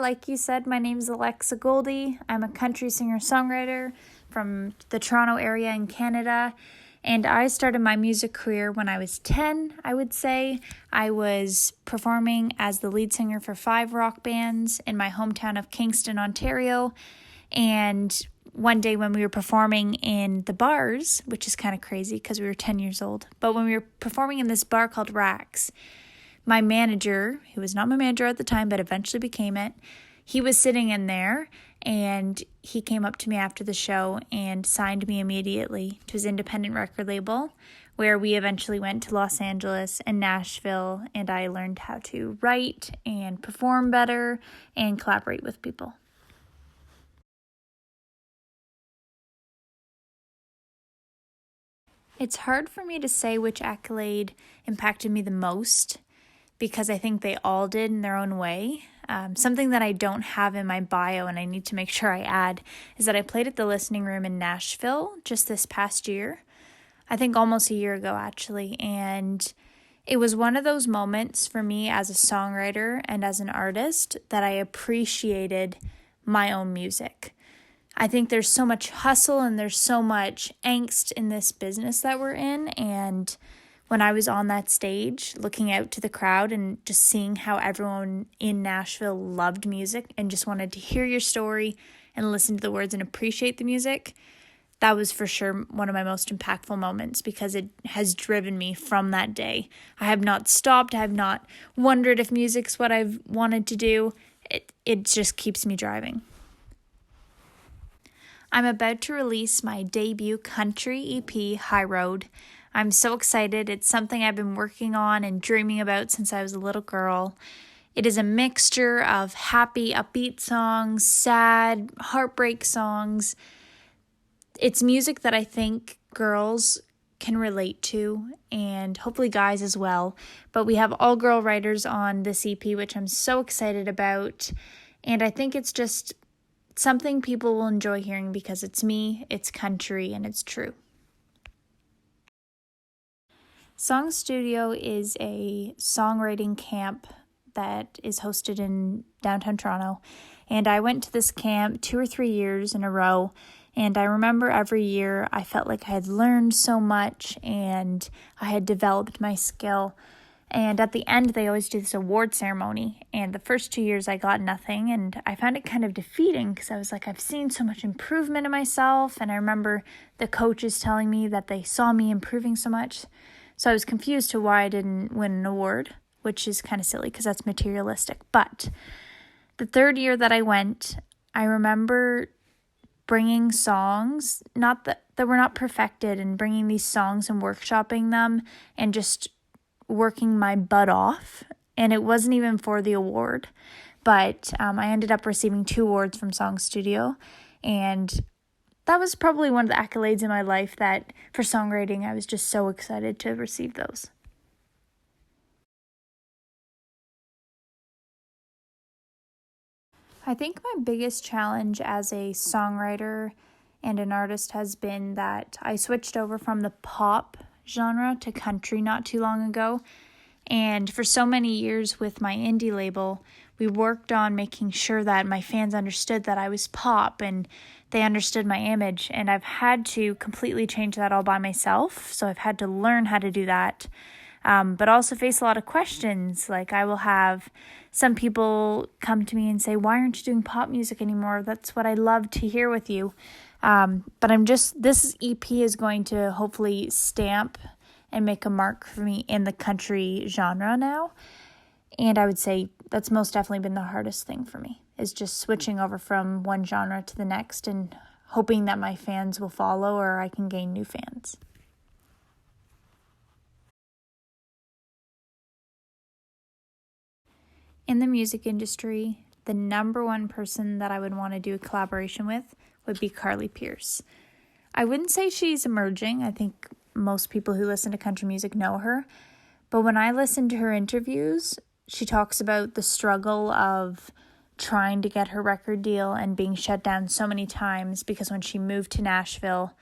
Like you said, my name is Alexa Goldie. I'm a country singer-songwriter from the Toronto area in Canada, and I started my music career when I was 10, I would say. I was performing as the lead singer for 5 rock bands in my hometown of Kingston, Ontario, and one day when we were performing in the bars, which is kind of crazy because we were 10 years old, but when we were performing in this bar called Rax, my manager, who was not my manager at the time, but eventually became it, he was sitting in there, and he came up to me after the show and signed me immediately to his independent record label, where we eventually went to Los Angeles and Nashville, and I learned how to write and perform better and collaborate with people. It's hard for me to say which accolade impacted me the most, because I think they all did in their own way. Something that I don't have in my bio and I need to make sure I add is that I played at the Listening Room in Nashville just this past year. I think almost a year ago, actually. And it was one of those moments for me as a songwriter and as an artist that I appreciated my own music. I think there's so much hustle and there's so much angst in this business that we're in, and when I was on that stage, looking out to the crowd and just seeing how everyone in Nashville loved music and just wanted to hear your story and listen to the words and appreciate the music, that was for sure one of my most impactful moments, because it has driven me from that day. I have not stopped. I have not wondered if music's what I've wanted to do. It just keeps me driving. I'm about to release my debut country EP, High Road. I'm so excited. It's something I've been working on and dreaming about since I was a little girl. It is a mixture of happy, upbeat songs, sad, heartbreak songs. It's music that I think girls can relate to, and hopefully guys as well. But we have all girl writers on this EP, which I'm so excited about. And I think it's just something people will enjoy hearing because it's me, it's country, and it's true. SongStudio is a songwriting camp that is hosted in downtown Toronto, and I went to this camp 2 or 3 years in a row, and I remember every year I felt like I had learned so much and I had developed my skill. And at the end, they always do this award ceremony, and the first 2 years I got nothing, and I found it kind of defeating because I was like, I've seen so much improvement in myself, and I remember the coaches telling me that they saw me improving so much. So I was confused to why I didn't win an award, which is kind of silly because that's materialistic. But the 3rd year that I went, I remember bringing songs, not that were not perfected, and bringing these songs and workshopping them and just working my butt off. And it wasn't even for the award, but I ended up receiving 2 awards from SongStudio, and that was probably one of the accolades in my life that for songwriting, I was just so excited to receive those. I think my biggest challenge as a songwriter and an artist has been that I switched over from the pop genre to country not too long ago. And for so many years with my indie label, we worked on making sure that my fans understood that I was pop and they understood my image. And I've had to completely change that all by myself. So I've had to learn how to do that, but also face a lot of questions. Like, I will have some people come to me and say, why aren't you doing pop music anymore? That's what I love to hear with you. But this EP is going to hopefully stamp and make a mark for me in the country genre now. And I would say that's most definitely been the hardest thing for me, is just switching over from one genre to the next and hoping that my fans will follow or I can gain new fans. In the music industry, the number one person that I would want to do a collaboration with would be Carly Pearce. I wouldn't say she's emerging. I think most people who listen to country music know her. But when I listen to her interviews, she talks about the struggle of trying to get her record deal and being shut down so many times because when she moved to Nashville,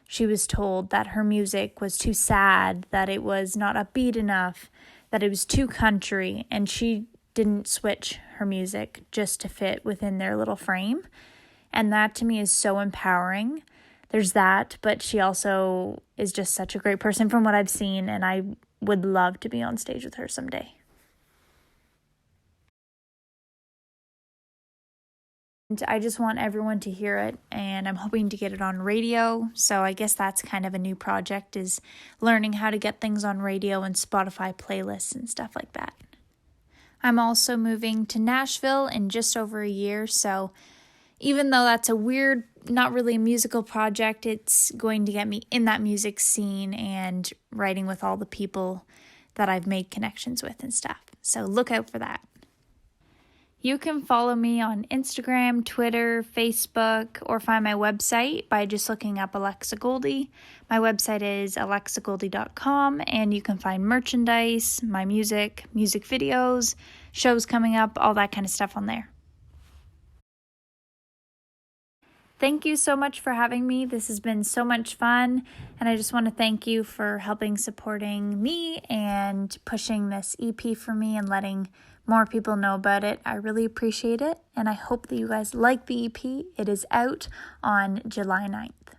she was told that her music was too sad, that it was not upbeat enough, that it was too country, and she didn't switch her music just to fit within their little frame. And that to me is so empowering. There's that, but she also is just such a great person from what I've seen, and I would love to be on stage with her someday. And I just want everyone to hear it, and I'm hoping to get it on radio. So I guess that's kind of a new project, is learning how to get things on radio and Spotify playlists and stuff like that. I'm also moving to Nashville in just over a year, so even though that's a weird, not really a musical project, it's going to get me in that music scene and writing with all the people that I've made connections with and stuff. So look out for that. You can follow me on Instagram, Twitter, Facebook, or find my website by just looking up Alexa Goldie. My website is alexagoldie.com, and you can find merchandise, my music videos, shows coming up, all that kind of stuff on there. Thank you so much for having me. This has been so much fun, and I just want to thank you for helping supporting me and pushing this EP for me and letting more people know about it. I really appreciate it, and I hope that you guys like the EP. It is out on July 9th.